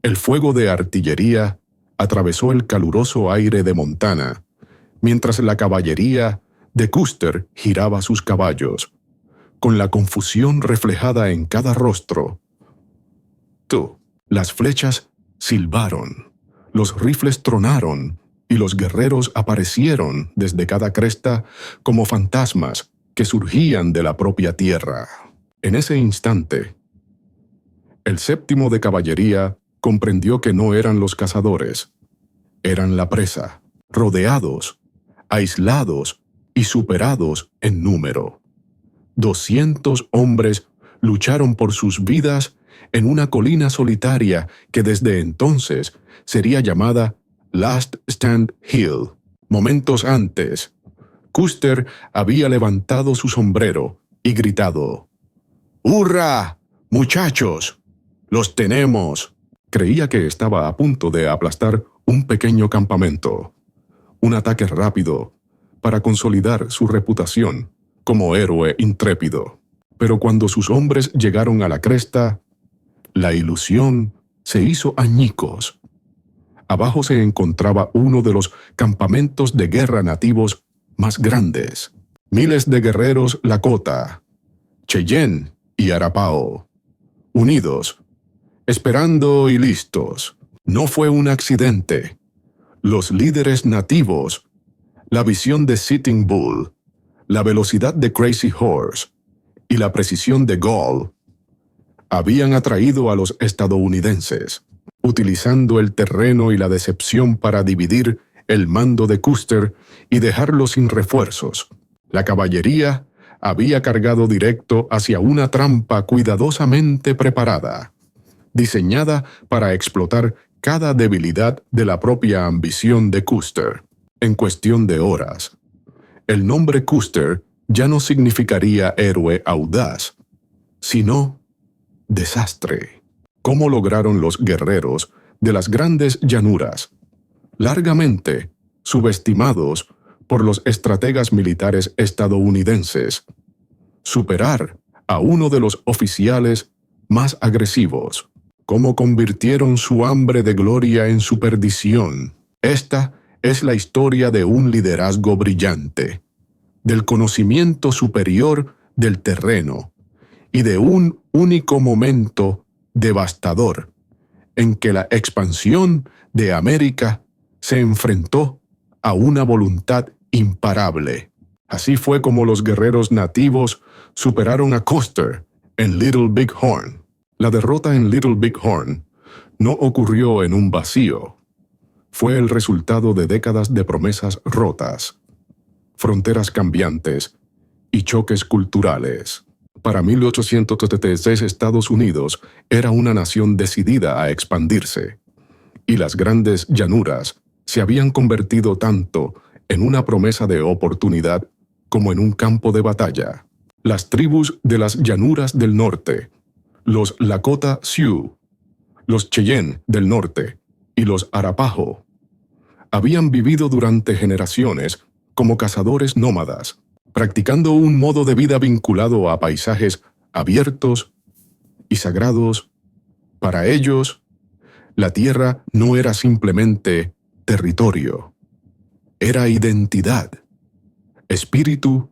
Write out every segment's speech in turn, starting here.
El fuego de artillería atravesó el caluroso aire de Montana, mientras la caballería de Custer giraba sus caballos, con la confusión reflejada en cada rostro. Las flechas silbaron, los rifles tronaron, y los guerreros aparecieron desde cada cresta como fantasmas que surgían de la propia tierra. En ese instante, el séptimo de caballería comprendió que no eran los cazadores, eran la presa, rodeados, aislados y superados en número. 200 hombres lucharon por sus vidas en una colina solitaria que desde entonces sería llamada Last Stand Hill. Momentos antes, Custer había levantado su sombrero y gritado: ¡Hurra, muchachos! ¡Los tenemos! Creía que estaba a punto de aplastar un pequeño campamento, un ataque rápido para consolidar su reputación como héroe intrépido. Pero cuando sus hombres llegaron a la cresta, la ilusión se hizo añicos. Abajo se encontraba uno de los campamentos de guerra nativos más grandes. Miles de guerreros Lakota, Cheyenne y Arapaho, unidos, esperando y listos. No fue un accidente. Los líderes nativos, la visión de Sitting Bull, la velocidad de Crazy Horse y la precisión de Gall habían atraído a los estadounidenses, utilizando el terreno y la decepción para dividir el mando de Custer y dejarlo sin refuerzos. La caballería había cargado directo hacia una trampa cuidadosamente preparada, diseñada para explotar cada debilidad de la propia ambición de Custer. En cuestión de horas, el nombre Custer ya no significaría héroe audaz, sino desastre. ¿Cómo lograron los guerreros de las grandes llanuras, largamente subestimados por los estrategas militares estadounidenses, superar a uno de los oficiales más agresivos? ¿Cómo convirtieron su hambre de gloria en su perdición? Esta es la historia de un liderazgo brillante, del conocimiento superior del terreno y de un único momento devastador en que la expansión de América se enfrentó a una voluntad imparable. Así fue como los guerreros nativos superaron a Custer en Little Big Horn. La derrota en Little Big Horn no ocurrió en un vacío. Fue el resultado de décadas de promesas rotas, fronteras cambiantes y choques culturales. Para 1836 Estados Unidos era una nación decidida a expandirse, y las grandes llanuras se habían convertido tanto en una promesa de oportunidad como en un campo de batalla. Las tribus de las llanuras del norte, los Lakota Sioux, los Cheyenne del norte y los Arapaho, habían vivido durante generaciones como cazadores nómadas, practicando un modo de vida vinculado a paisajes abiertos y sagrados. Para ellos, la tierra no era simplemente territorio, era identidad, espíritu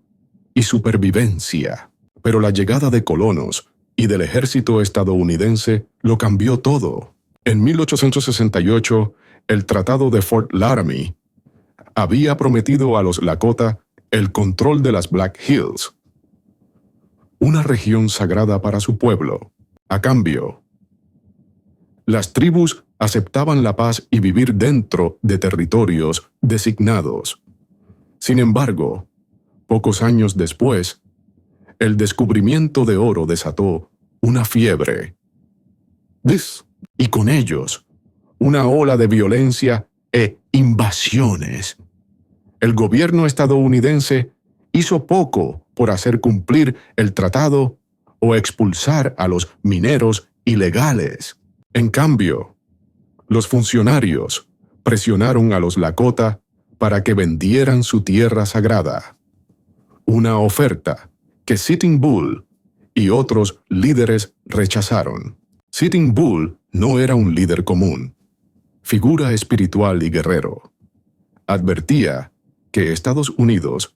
y supervivencia. Pero la llegada de colonos y del ejército estadounidense lo cambió todo. En 1868, el Tratado de Fort Laramie había prometido a los Lakota el control de las Black Hills, una región sagrada para su pueblo. A cambio, las tribus aceptaban la paz y vivir dentro de territorios designados. Sin embargo, pocos años después, el descubrimiento de oro desató una fiebre. Y con ellos, una ola de violencia e invasiones. El gobierno estadounidense hizo poco por hacer cumplir el tratado o expulsar a los mineros ilegales. En cambio, los funcionarios presionaron a los Lakota para que vendieran su tierra sagrada, una oferta que Sitting Bull y otros líderes rechazaron. Sitting Bull No era un líder común, figura espiritual y guerrero. Advertía que Estados Unidos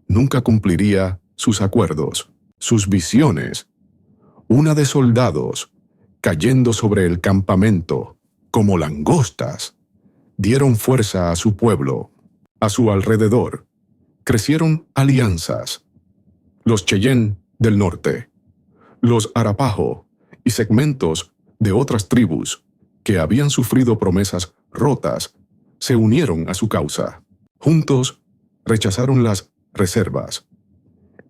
nunca cumpliría sus acuerdos, sus visiones. Una de soldados, cayendo sobre el campamento como langostas, dieron fuerza a su pueblo. A su alrededor crecieron alianzas. Los Cheyenne del norte, los Arapaho y segmentos de otras tribus que habían sufrido promesas rotas se unieron a su causa. Juntos rechazaron las reservas,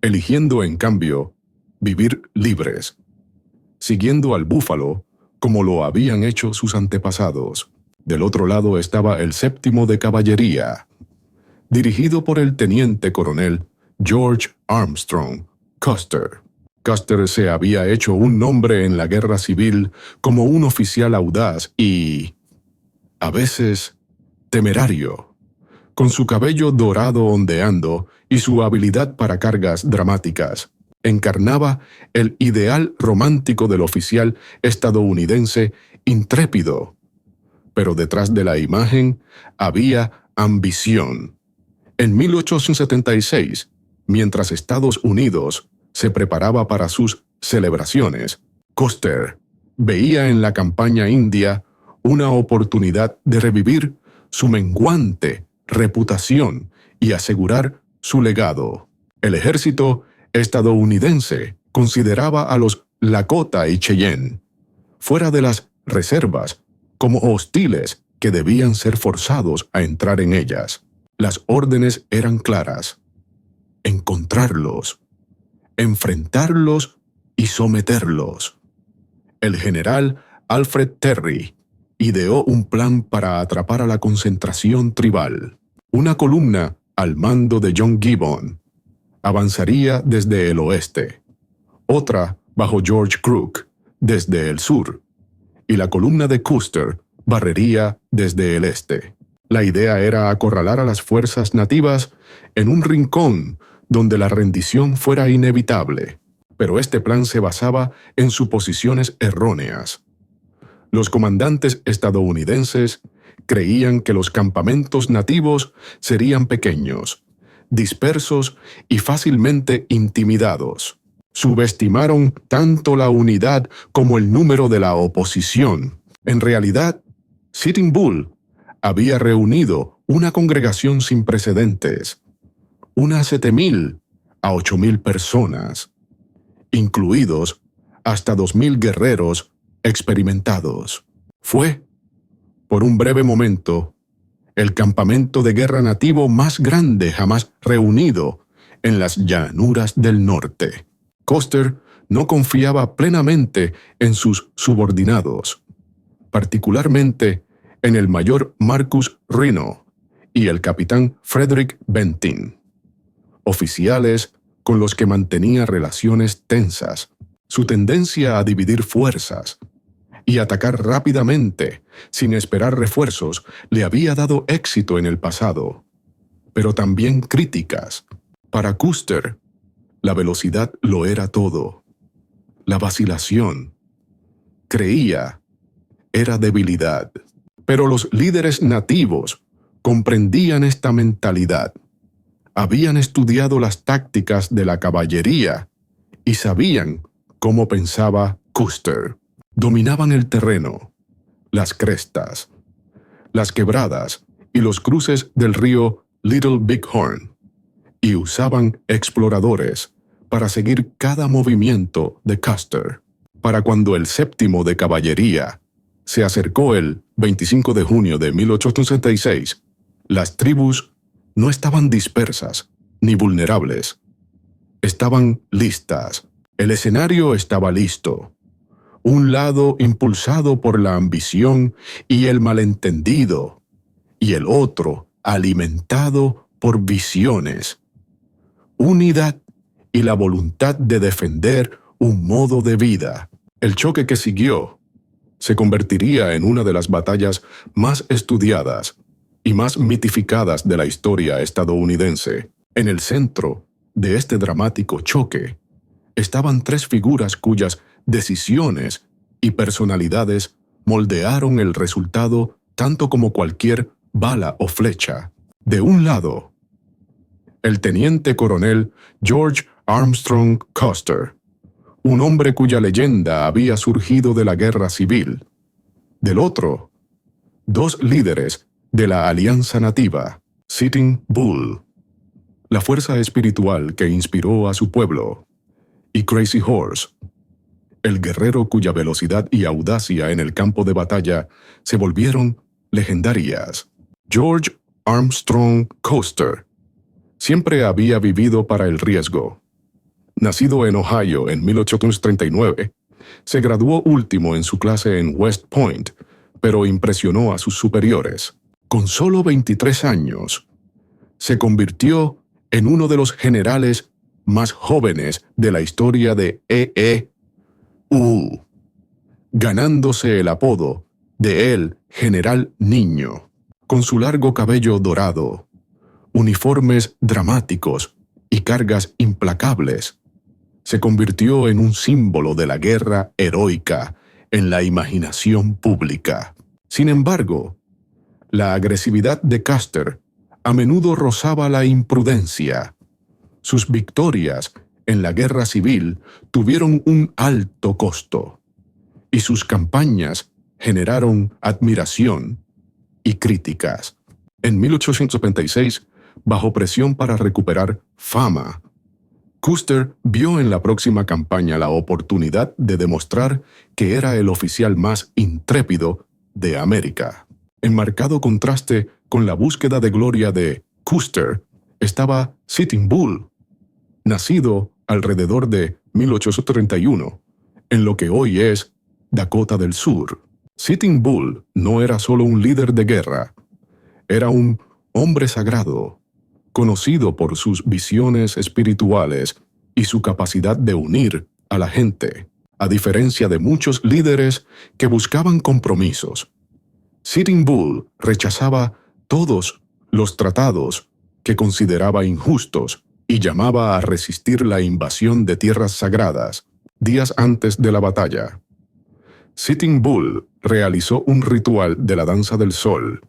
eligiendo en cambio vivir libres, siguiendo al búfalo como lo habían hecho sus antepasados. Del otro lado estaba el 7º de Caballería, dirigido por el teniente coronel George Armstrong Custer. Custer se había hecho un nombre en la guerra civil como un oficial audaz y, a veces, temerario. Con su cabello dorado ondeando y su habilidad para cargas dramáticas, encarnaba el ideal romántico del oficial estadounidense intrépido. Pero detrás de la imagen había ambición. En 1876, mientras Estados Unidos se preparaba para sus celebraciones, Custer veía en la campaña india una oportunidad de revivir su menguante reputación y asegurar su legado. El ejército estadounidense consideraba a los Lakota y Cheyenne, fuera de las reservas, como hostiles que debían ser forzados a entrar en ellas. Las órdenes eran claras: encontrarlos, enfrentarlos y someterlos. El general Alfred Terry ideó un plan para atrapar a la concentración tribal. Una columna al mando de John Gibbon avanzaría desde el oeste, otra bajo George Crook desde el sur, y la columna de Custer barrería desde el este. La idea era acorralar a las fuerzas nativas en un rincón donde la rendición fuera inevitable, pero este plan se basaba en suposiciones erróneas. Los comandantes estadounidenses creían que los campamentos nativos serían pequeños, dispersos y fácilmente intimidados. Subestimaron tanto la unidad como el número de la oposición. En realidad, Sitting Bull había reunido una congregación sin precedentes, unas 7,000 a 8,000 personas, incluidos hasta 2,000 guerreros experimentados. Fue, por un breve momento, el campamento de guerra nativo más grande jamás reunido en las llanuras del norte. Custer no confiaba plenamente en sus subordinados, particularmente en el mayor Marcus Reno y el capitán Frederick Bentin, oficiales con los que mantenía relaciones tensas. Su tendencia a dividir fuerzas y atacar rápidamente, sin esperar refuerzos, le había dado éxito en el pasado, pero también críticas. Para Custer, la velocidad lo era todo. La vacilación, creía, era debilidad. Pero los líderes nativos comprendían esta mentalidad. Habían estudiado las tácticas de la caballería y sabían cómo pensaba Custer. Dominaban el terreno, las crestas, las quebradas y los cruces del río Little Bighorn, y usaban exploradores para seguir cada movimiento de Custer. Para cuando el 7º de Caballería se acercó el 25 de junio de 1866, las tribus no estaban dispersas ni vulnerables. Estaban listas. El escenario estaba listo. Un lado impulsado por la ambición y el malentendido, y el otro alimentado por visiones, unidad y la voluntad de defender un modo de vida. El choque que siguió se convertiría en una de las batallas más estudiadas y más mitificadas de la historia estadounidense. En el centro de este dramático choque estaban 3 figuras cuyas decisiones y personalidades moldearon el resultado tanto como cualquier bala o flecha. De un lado, el teniente coronel George Armstrong Custer, un hombre cuya leyenda había surgido de la guerra civil. Del otro, dos líderes de la Alianza Nativa, Sitting Bull, la fuerza espiritual que inspiró a su pueblo, y Crazy Horse, el guerrero cuya velocidad y audacia en el campo de batalla se volvieron legendarias. George Armstrong Custer siempre había vivido para el riesgo. Nacido en Ohio en 1839, se graduó último en su clase en West Point, pero impresionó a sus superiores. Con solo 23 años, se convirtió en uno de los generales más jóvenes de la historia de EEU, ganándose el apodo de el General Niño. Con su largo cabello dorado, uniformes dramáticos y cargas implacables, se convirtió en un símbolo de la guerra heroica en la imaginación pública. Sin embargo, la agresividad de Custer a menudo rozaba la imprudencia. Sus victorias en la guerra civil tuvieron un alto costo, y sus campañas generaron admiración y críticas. En 1826, bajo presión para recuperar fama, Custer vio en la próxima campaña la oportunidad de demostrar que era el oficial más intrépido de América. En marcado contraste con la búsqueda de gloria de Custer estaba Sitting Bull, nacido alrededor de 1831, en lo que hoy es Dakota del Sur. Sitting Bull no era solo un líder de guerra, era un hombre sagrado, conocido por sus visiones espirituales y su capacidad de unir a la gente, a diferencia de muchos líderes que buscaban compromisos. Sitting Bull rechazaba todos los tratados que consideraba injustos y llamaba a resistir la invasión de tierras sagradas días antes de la batalla. Sitting Bull realizó un ritual de la danza del sol,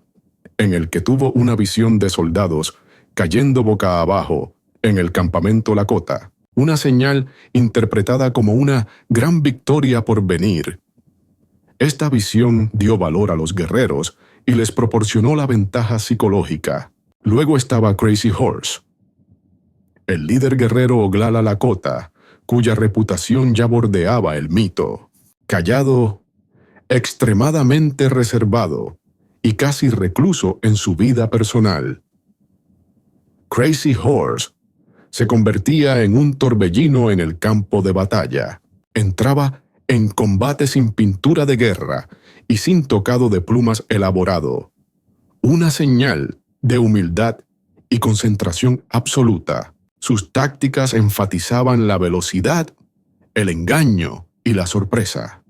en el que tuvo una visión de soldados cayendo boca abajo en el campamento Lakota, una señal interpretada como una gran victoria por venir. Esta visión dio valor a los guerreros y les proporcionó la ventaja psicológica. Luego estaba Crazy Horse, el líder guerrero Oglala Lakota, cuya reputación ya bordeaba el mito. Callado, extremadamente reservado y casi recluso en su vida personal, Crazy Horse se convertía en un torbellino en el campo de batalla. Entraba en combate sin pintura de guerra y sin tocado de plumas elaborado, una señal de humildad y concentración absoluta. Sus tácticas enfatizaban la velocidad, el engaño y la sorpresa,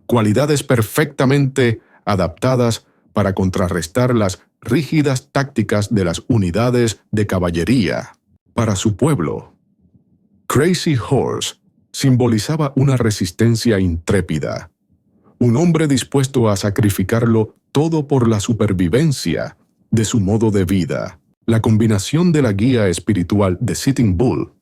cualidades perfectamente adaptadas para contrarrestar las rígidas tácticas de las unidades de caballería. Para su pueblo, Crazy Horse simbolizaba una resistencia intrépida, un hombre dispuesto a sacrificarlo todo por la supervivencia de su modo de vida. La combinación de la guía espiritual de Sitting Bull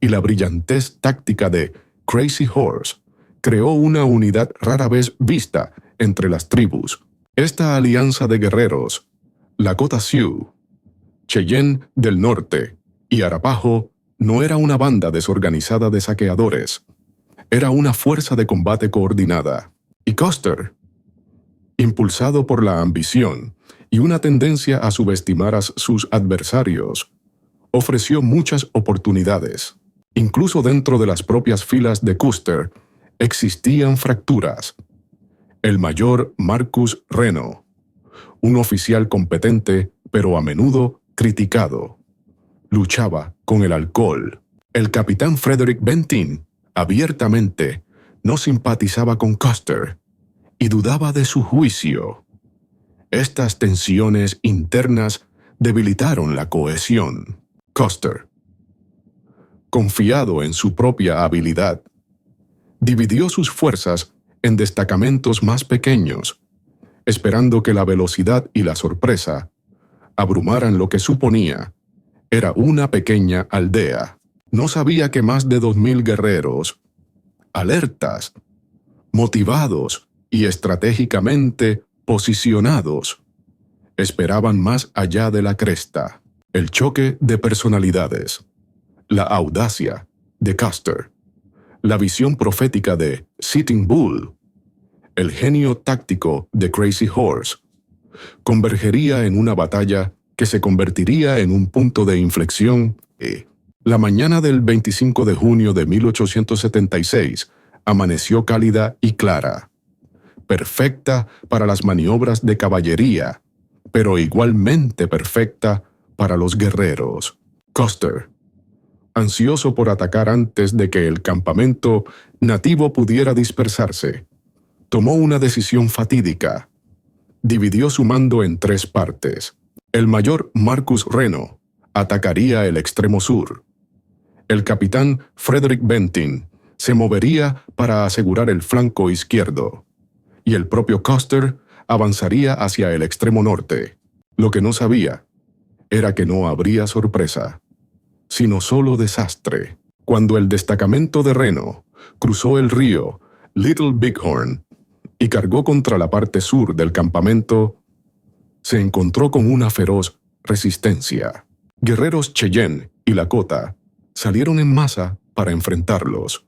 y la brillantez táctica de Crazy Horse creó una unidad rara vez vista entre las tribus. Esta alianza de guerreros, Lakota Sioux, Cheyenne del Norte y Arapaho, no era una banda desorganizada de saqueadores, era una fuerza de combate coordinada. Y Custer, impulsado por la ambición y una tendencia a subestimar a sus adversarios, ofreció muchas oportunidades. Incluso dentro de las propias filas de Custer existían fracturas. El mayor Marcus Reno, un oficial competente pero a menudo criticado, luchaba con el alcohol. El capitán Frederick Bentin, abiertamente, no simpatizaba con Custer y dudaba de su juicio. Estas tensiones internas debilitaron la cohesión. Custer, confiado en su propia habilidad, dividió sus fuerzas en destacamentos más pequeños, esperando que la velocidad y la sorpresa abrumaran lo que suponía era una pequeña aldea. No sabía que más de 2000 guerreros, alertas, motivados y estratégicamente posicionados, esperaban más allá de la cresta. El choque de personalidades, la audacia de Custer, la visión profética de Sitting Bull, el genio táctico de Crazy Horse, convergería en una batalla que se convertiría en un punto de inflexión. La mañana del 25 de junio de 1876 amaneció cálida y clara, perfecta para las maniobras de caballería, pero igualmente perfecta para los guerreros. Custer, ansioso por atacar antes de que el campamento nativo pudiera dispersarse, tomó una decisión fatídica. Dividió su mando en 3 partes. El mayor Marcus Reno atacaría el extremo sur. El capitán Frederick Bentin se movería para asegurar el flanco izquierdo, y el propio Custer avanzaría hacia el extremo norte. Lo que no sabía era que no habría sorpresa, sino solo desastre. Cuando el destacamento de Reno cruzó el río Little Bighorn y cargó contra la parte sur del campamento, se encontró con una feroz resistencia. Guerreros Cheyenne y Lakota salieron en masa para enfrentarlos,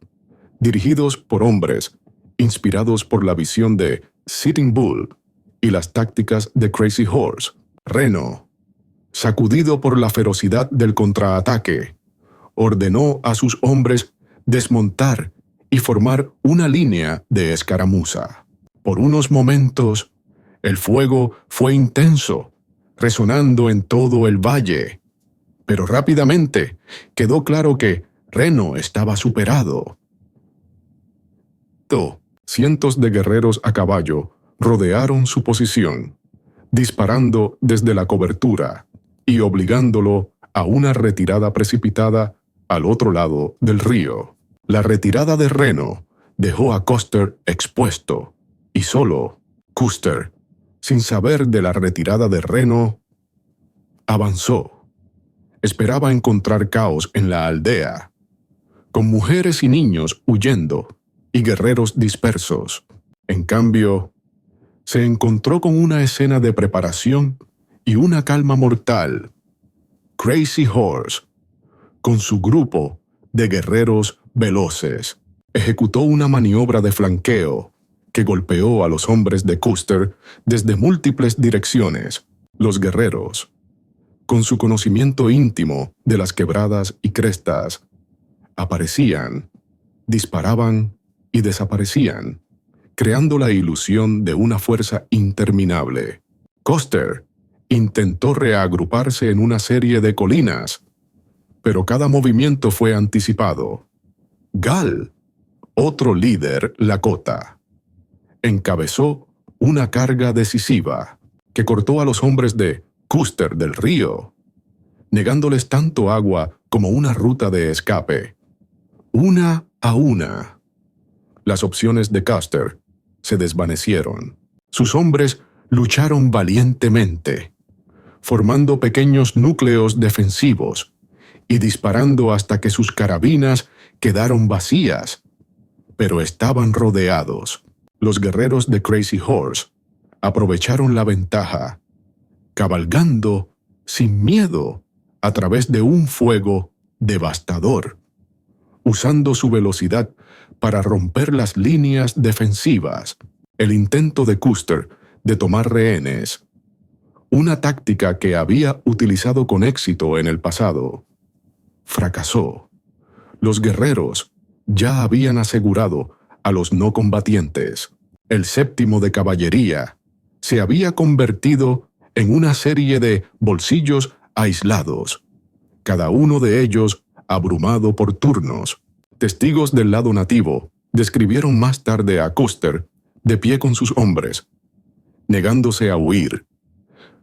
dirigidos por hombres inspirados por la visión de Sitting Bull y las tácticas de Crazy Horse. Reno, sacudido por la ferocidad del contraataque, ordenó a sus hombres desmontar y formar una línea de escaramuza. Por unos momentos, el fuego fue intenso, resonando en todo el valle, pero rápidamente quedó claro que Reno estaba superado. Cientos de guerreros a caballo rodearon su posición, disparando desde la cobertura y obligándolo a una retirada precipitada al otro lado del río. La retirada de Reno dejó a Custer expuesto, y solo Custer, sin saber de la retirada de Reno, avanzó. Esperaba encontrar caos en la aldea, con mujeres y niños huyendo y guerreros dispersos. En cambio, se encontró con una escena de preparación y una calma mortal. Crazy Horse, con su grupo de guerreros veloces, ejecutó una maniobra de flanqueo que golpeó a los hombres de Custer desde múltiples direcciones. Los guerreros, con su conocimiento íntimo de las quebradas y crestas, aparecían, disparaban y desaparecían, creando la ilusión de una fuerza interminable. Custer intentó reagruparse en una serie de colinas, pero cada movimiento fue anticipado. Gal, otro líder Lakota, encabezó una carga decisiva que cortó a los hombres de Custer del río, negándoles tanto agua como una ruta de escape. Una a una, las opciones de Custer se desvanecieron. Sus hombres lucharon valientemente, formando pequeños núcleos defensivos y disparando hasta que sus carabinas quedaron vacías, pero estaban rodeados. Los guerreros de Crazy Horse aprovecharon la ventaja, cabalgando sin miedo a través de un fuego devastador, usando su velocidad para romper las líneas defensivas. El intento de Custer de tomar rehenes, una táctica que había utilizado con éxito en el pasado, fracasó. Los guerreros ya habían asegurado a los no combatientes. El séptimo de caballería se había convertido en una serie de bolsillos aislados, cada uno de ellos abrumado por turnos. Testigos del lado nativo describieron más tarde a Custer de pie con sus hombres, negándose a huir,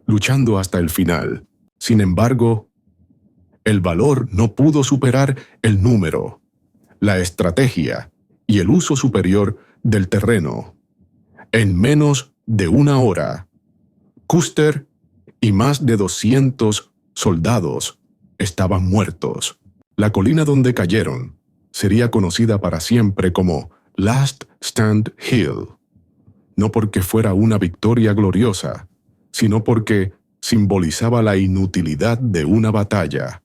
luchando hasta el final. Sin embargo, el valor no pudo superar el número, la estrategia y el uso superior del terreno. En menos de una hora, Custer y más de 200 soldados estaban muertos. La colina donde cayeron sería conocida para siempre como Last Stand Hill, no porque fuera una victoria gloriosa, sino porque simbolizaba la inutilidad de una batalla.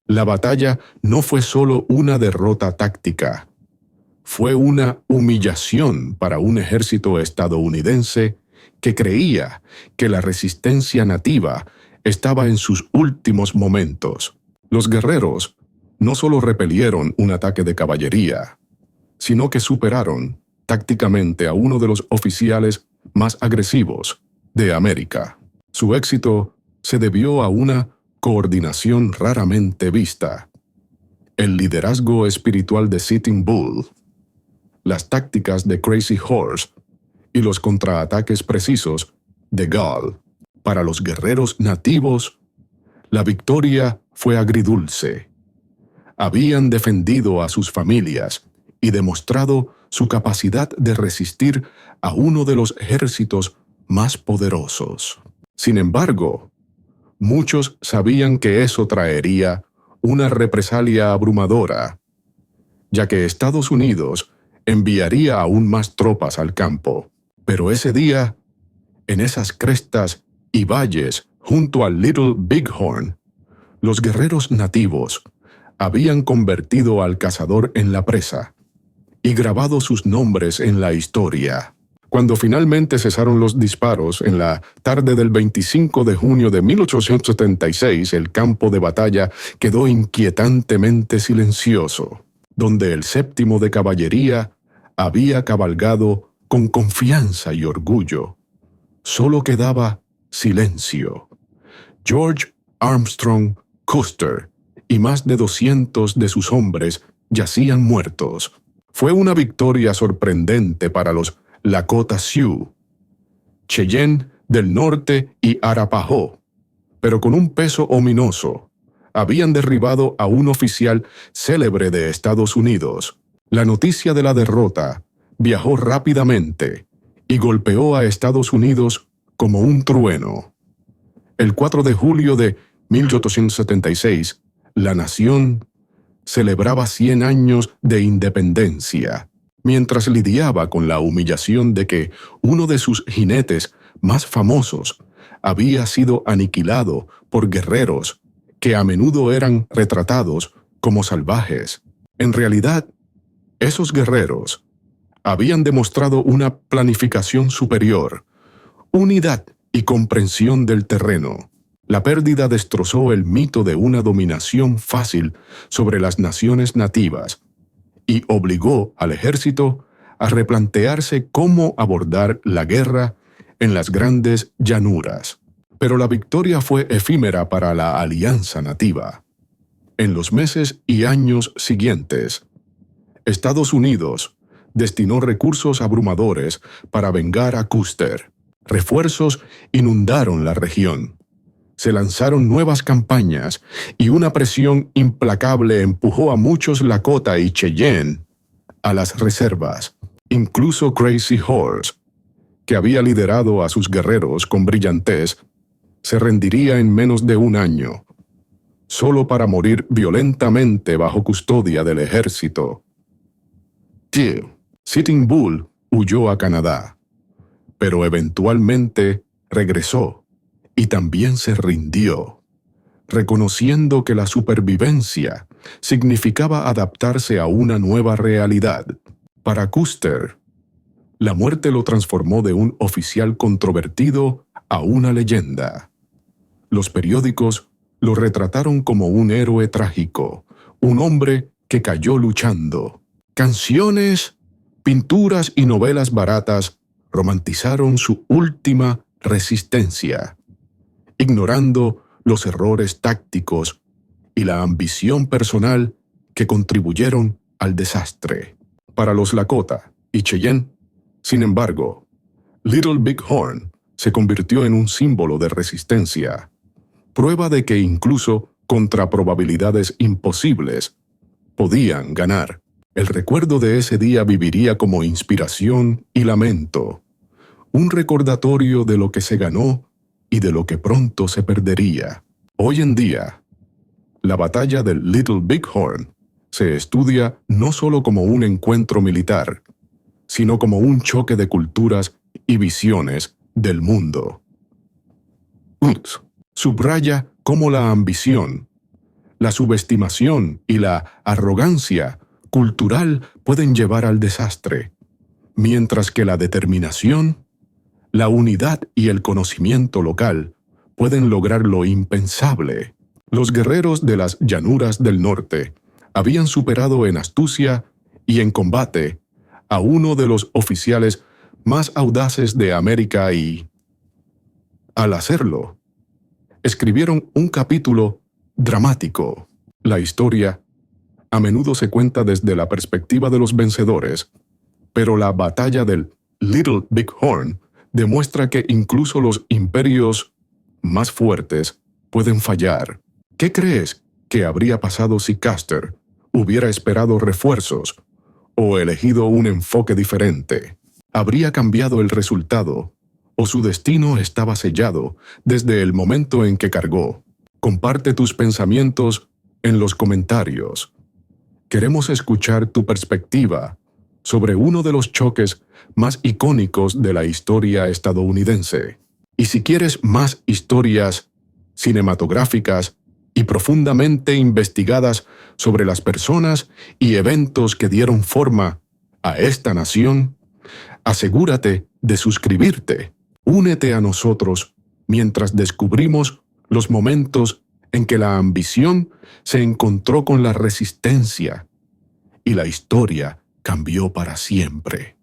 La batalla no fue solo una derrota táctica, fue una humillación para un ejército estadounidense que creía que la resistencia nativa estaba en sus últimos momentos. Los guerreros no solo repelieron un ataque de caballería, sino que superaron tácticamente a uno de los oficiales más agresivos de América. Su éxito se debió a una coordinación raramente vista, el liderazgo espiritual de Sitting Bull, las tácticas de Crazy Horse y los contraataques precisos de Gall. Para los guerreros nativos, la victoria fue agridulce. Habían defendido a sus familias y demostrado su capacidad de resistir a uno de los ejércitos más poderosos. Sin embargo, muchos sabían que eso traería una represalia abrumadora, ya que Estados Unidos enviaría aún más tropas al campo. Pero ese día, en esas crestas y valles junto al Little Bighorn, los guerreros nativos habían convertido al cazador en la presa y grabado sus nombres en la historia. Cuando finalmente cesaron los disparos en la tarde del 25 de junio de 1876, el campo de batalla quedó inquietantemente silencioso, donde el 7º de caballería había cabalgado con confianza y orgullo. Solo quedaba silencio. George Armstrong Custer y más de 200 de sus hombres yacían muertos. Fue una victoria sorprendente para los Lakota Sioux, Cheyenne del norte y Arapaho, pero con un peso ominoso. Habían derribado a un oficial célebre de Estados Unidos. La noticia de la derrota viajó rápidamente y golpeó a Estados Unidos como un trueno. El 4 de julio de 1876, la nación celebraba 100 años de independencia, mientras lidiaba con la humillación de que uno de sus jinetes más famosos había sido aniquilado por guerreros que a menudo eran retratados como salvajes. En realidad, esos guerreros habían demostrado una planificación superior, unidad y comprensión del terreno. La pérdida destrozó el mito de una dominación fácil sobre las naciones nativas y obligó al ejército a replantearse cómo abordar la guerra en las grandes llanuras. Pero la victoria fue efímera para la alianza nativa. En los meses y años siguientes, Estados Unidos destinó recursos abrumadores para vengar a Custer. Refuerzos inundaron la región. Se lanzaron nuevas campañas y una presión implacable empujó a muchos Lakota y Cheyenne a las reservas. Incluso Crazy Horse, que había liderado a sus guerreros con brillantez, se rendiría en menos de un año, solo para morir violentamente bajo custodia del ejército. Sitting Bull huyó a Canadá, pero eventualmente regresó y también se rindió, reconociendo que la supervivencia significaba adaptarse a una nueva realidad. Para Custer, la muerte lo transformó de un oficial controvertido a una leyenda. Los periódicos lo retrataron como un héroe trágico, un hombre que cayó luchando. Canciones, pinturas y novelas baratas romantizaron su última resistencia, ignorando los errores tácticos y la ambición personal que contribuyeron al desastre. Para los Lakota y Cheyenne, sin embargo, Little Bighorn se convirtió en un símbolo de resistencia, prueba de que incluso contra probabilidades imposibles podían ganar. El recuerdo de ese día viviría como inspiración y lamento, un recordatorio de lo que se ganó y de lo que pronto se perdería. Hoy en día, la batalla del Little Bighorn se estudia no solo como un encuentro militar, sino como un choque de culturas y visiones del mundo. Subraya cómo la ambición, la subestimación y la arrogancia cultural pueden llevar al desastre, mientras que la determinación, la unidad y el conocimiento local pueden lograr lo impensable. Los guerreros de las llanuras del norte habían superado en astucia y en combate a uno de los oficiales más audaces de América y, al hacerlo, escribieron un capítulo dramático. La historia a menudo se cuenta desde la perspectiva de los vencedores, pero la batalla del Little Bighorn demuestra que incluso los imperios más fuertes pueden fallar. ¿Qué crees que habría pasado si Custer hubiera esperado refuerzos o elegido un enfoque diferente? ¿Habría cambiado el resultado o su destino estaba sellado desde el momento en que cargó? Comparte tus pensamientos en los comentarios. Queremos escuchar tu perspectiva sobre uno de los choques más icónicos de la historia estadounidense. Y si quieres más historias cinematográficas y profundamente investigadas sobre las personas y eventos que dieron forma a esta nación, asegúrate de suscribirte. Únete a nosotros mientras descubrimos los momentos en que la ambición se encontró con la resistencia y la historia cambió para siempre.